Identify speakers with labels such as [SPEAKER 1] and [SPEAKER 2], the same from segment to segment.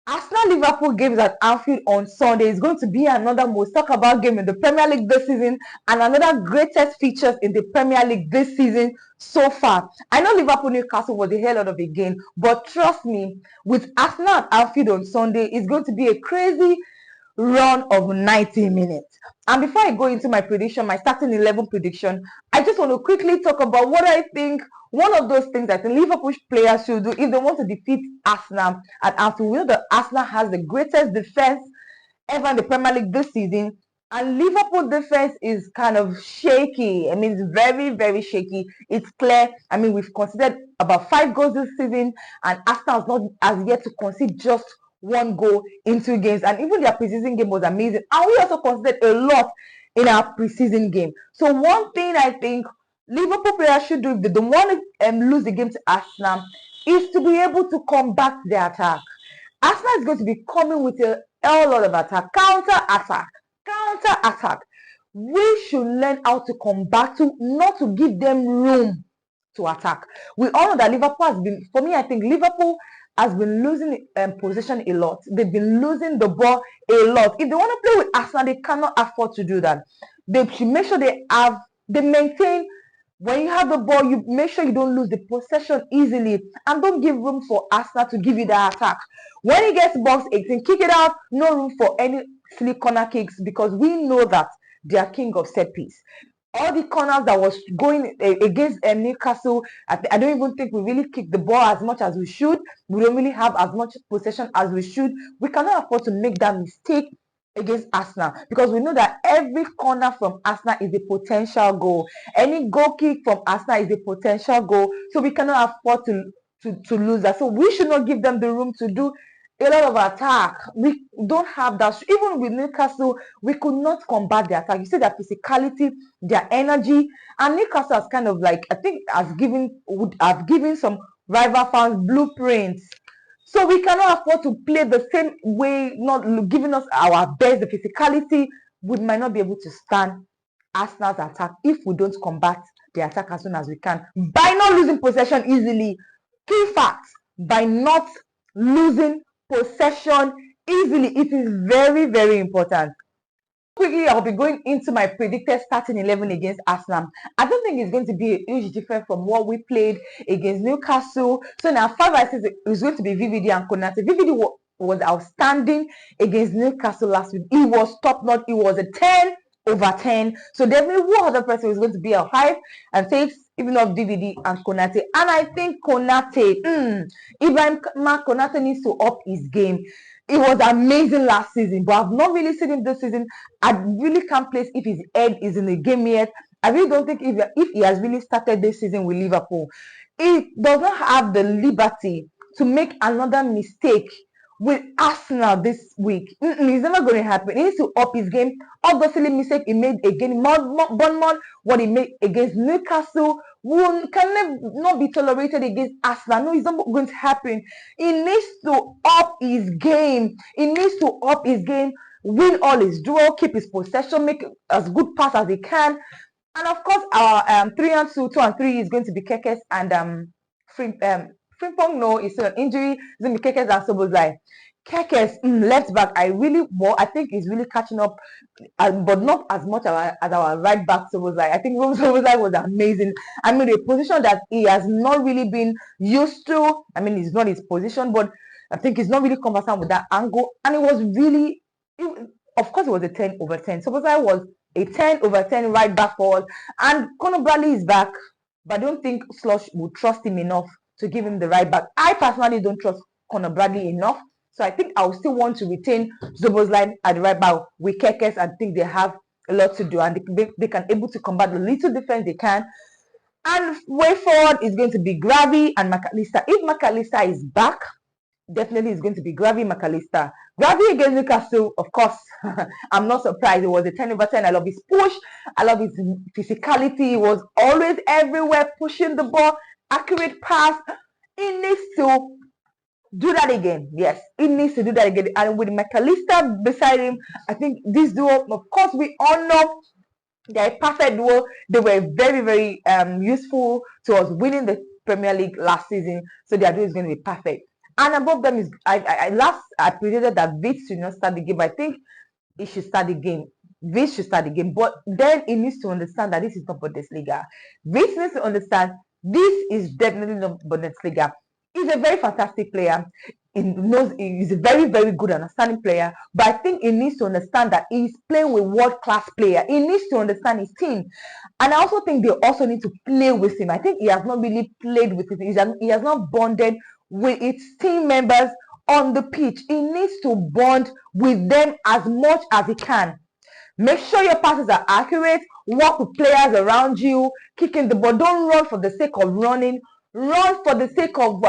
[SPEAKER 1] Arsenal-Liverpool games at Anfield on Sunday is going to be another most talked about game in the Premier League this season and another greatest features in the Premier League this season so far. I know Liverpool-Newcastle was a hell of a game, but trust me, with Arsenal at Anfield on Sunday, it's going to be a crazy run of 90 minutes. And before I go into my prediction, my starting 11 prediction, I just want to quickly talk about what I think one of those things that the Liverpool players should do if they want to defeat Arsenal at Anfield. We know that Arsenal has the greatest defense ever in the Premier League this season, and Liverpool defense is kind of shaky. I mean, it's very, very shaky. It's clear. I mean, we've considered about 5 goals this season, and Arsenal has not as yet to concede just 1 goal in 2 games, and even their preseason game was amazing. And we also considered a lot in our preseason game. So one thing I think Liverpool players should do if they don't want to lose the game to Arsenal is to be able to combat the attack. Arsenal is going to be coming with a lot of attack, counter attack. We should learn how to combat, to not to give them room to attack. We all know that Liverpool has been, for me, I think Liverpool has been losing possession a lot. They've been losing the ball a lot. If they want to play with Arsenal, they cannot afford to do that. They should make sure they maintain. When you have the ball, you make sure you don't lose the possession easily, and don't give room for Arsenal to give you the attack. When it gets box 18, kick it out. No room for any silly corner kicks, because we know that they are king of set piece. All the corners that was going against Newcastle, I don't even think we really kicked the ball as much as we should. We don't really have as much possession as we should. We cannot afford to make that mistake against Arsenal, because we know that every corner from Arsenal is a potential goal. Any goal kick from Arsenal is a potential goal. So we cannot afford to lose that. So we should not give them the room to do a lot of attack. We don't have that. Even with Newcastle, we could not combat the attack. You see their physicality, their energy, and Newcastle has kind of like, I think, would have given some rival fans blueprints. So we cannot afford to play the same way, not giving us our best, the physicality. We might not be able to stand Arsenal's attack if we don't combat the attack as soon as we can. By not losing possession easily. Key facts, by not losing possession easily. It is very, very important. Quickly, I'll be going into my predicted starting 11 against Arsenal. I don't think it's going to be a huge difference from what we played against Newcastle. So now 5 assists is going to be VVD and Konate. VVD was outstanding against Newcastle last week. He was top notch. It was a 10/10. So definitely one other person is going to be a 5 and 6, even of DVD and Konate. And I think Konate, Ibrahim Konate needs to up his game. It was amazing last season, but I've not really seen him this season. I really can't place if his head is in the game yet. I really don't think if he has really started this season with Liverpool. He does not have the liberty to make another mistake with Arsenal this week. It's never going to happen. He needs to up his game. All the silly mistake he made against Bournemouth, what he made against Newcastle, can not be tolerated against Arsenal. No, it's not going to happen. He needs to up his game. Win all his duel, keep his possession, make as good pass as he can. And of course, our 3 and 2, 2 and 3 is going to be Kekes and Frimpong. No, it's an injury. It's going to be Kekes and Szoboszlai. Kekes, left back, I think he's really catching up, but not as much as our right back Szoboszlai. I think Szoboszlai was amazing. I mean, a position that he has not really been used to. I mean, it's not his position, but I think he's not really conversant with that angle. And it was really, of course, it was a 10/10. Szoboszlai was a 10/10 right back forward. And Conor Bradley is back, but I don't think Slush would trust him enough to give him the right back. I personally don't trust Conor Bradley enough. So I think I will still want to retain Szoboszlai at the right back with Kekes. I think they have a lot to do, and they can able to combat the little defense they can. And way forward is going to be Gravy and McAllister. If McAllister is back, definitely it's going to be Gravy, McAllister. Gravy against Newcastle, of course. I'm not surprised. It was a 10/10. I love his push. I love his physicality. He was always everywhere, pushing the ball, accurate pass. He needs to do that again. Yes, he needs to do that again. And with McAllister beside him, I think this duo, of course, we all know they're a perfect duo. They were very, very useful to us winning the Premier League last season. So their duo is going to be perfect. And above them is I predicted that Vitz should not start the game. I think it should start the game. Vitz should start the game, but then he needs to understand that this is not Bundesliga. Vitz needs to understand this is definitely not Bundesliga. He's a very fantastic player. He knows he's a very, very good understanding player, but I think he needs to understand that he's playing with world-class player. He needs to understand his team. And I also think they also need to play with him. I think he has not really played with it. He has not bonded with his team members on the pitch. He needs to bond with them as much as he can. Make sure your passes are accurate. Work with players around you. Kicking the ball. Don't run for the sake of running. Run for the sake of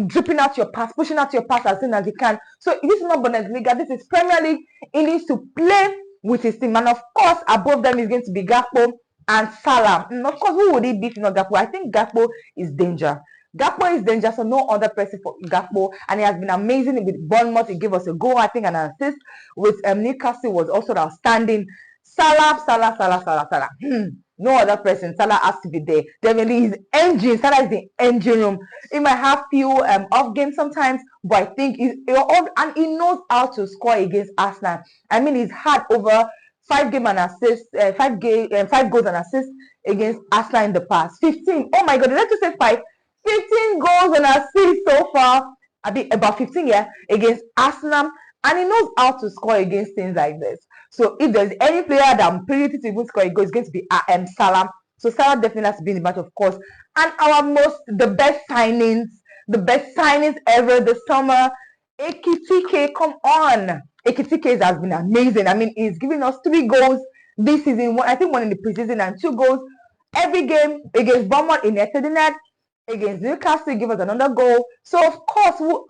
[SPEAKER 1] dripping out your pass, pushing out your pass as soon as you can. So this is not Bundesliga. This is Premier League. He needs to play with his team. And of course, above them is going to be Gakpo and Sallah. And of course, who would it be if not Gakpo? I think Gakpo is danger. Gakpo is dangerous, so no other person for Gakpo, and he has been amazing with Bournemouth. He gave us a goal, I think, and an assist with Newcastle was also outstanding. Sallah. No other person. Sallah has to be there. Definitely his engine. Sallah is the engine room. He might have few off games sometimes, but I think and he knows how to score against Arsenal. I mean, he's had over 5 goals and assists against Arsenal in the past. 15. Oh my God! Did I just say 5? 15 goals and assists so far. About 15, yeah, against Arsenal, and he knows how to score against things like this. So if there's any player that I'm pretty to even score a goal, it's going to be Sallah. So Sallah definitely has to be in the match, of course. And the best signings ever this summer, Ekitike. Come on, Ekitike has been amazing. I mean, he's giving us 3 goals this season. I think 1 in the preseason and 2 goals every game against Bournemouth in Etihad. Against Newcastle, give us another goal. So of course, who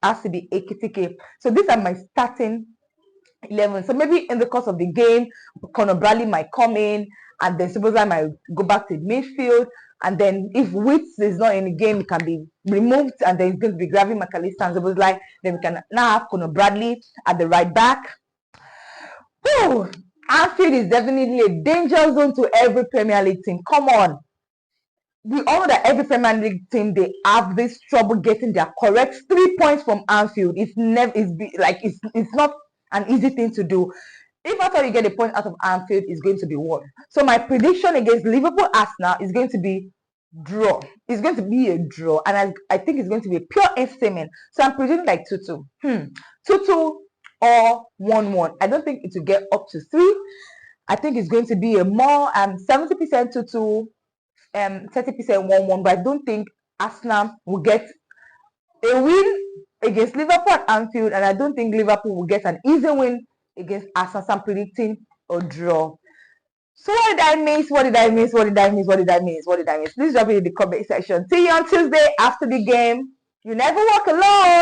[SPEAKER 1] has to be Ekitike. So these are my starting 11. So maybe in the course of the game, Conor Bradley might come in, and then suppose I might go back to midfield. And then if Witz is not in the game, it can be removed, and then it's going to be Gravy McAllister and suppose then we can now have Conor Bradley at the right back. Whew. Anfield is definitely a danger zone to every Premier League team. Come on. We all know that every Premier League team, they have this trouble getting their correct 3 points from Anfield. It's not an easy thing to do. If at all you get a point out of Anfield, it's going to be 1. So my prediction against Liverpool Arsenal is going to be draw. It's going to be a draw, and I think it's going to be a pure entertainment. So I'm predicting like 2-2. 2-2 or 1-1. I don't think it will get up to 3. I think it's going to be a more 70% 2-2. 30% 1-1, but I don't think Arsenal will get a win against Liverpool at Anfield, and I don't think Liverpool will get an easy win against Arsenal. So I'm predicting a draw. So what did I miss? Please drop it in the comment section. See you on Tuesday after the game. You never walk alone.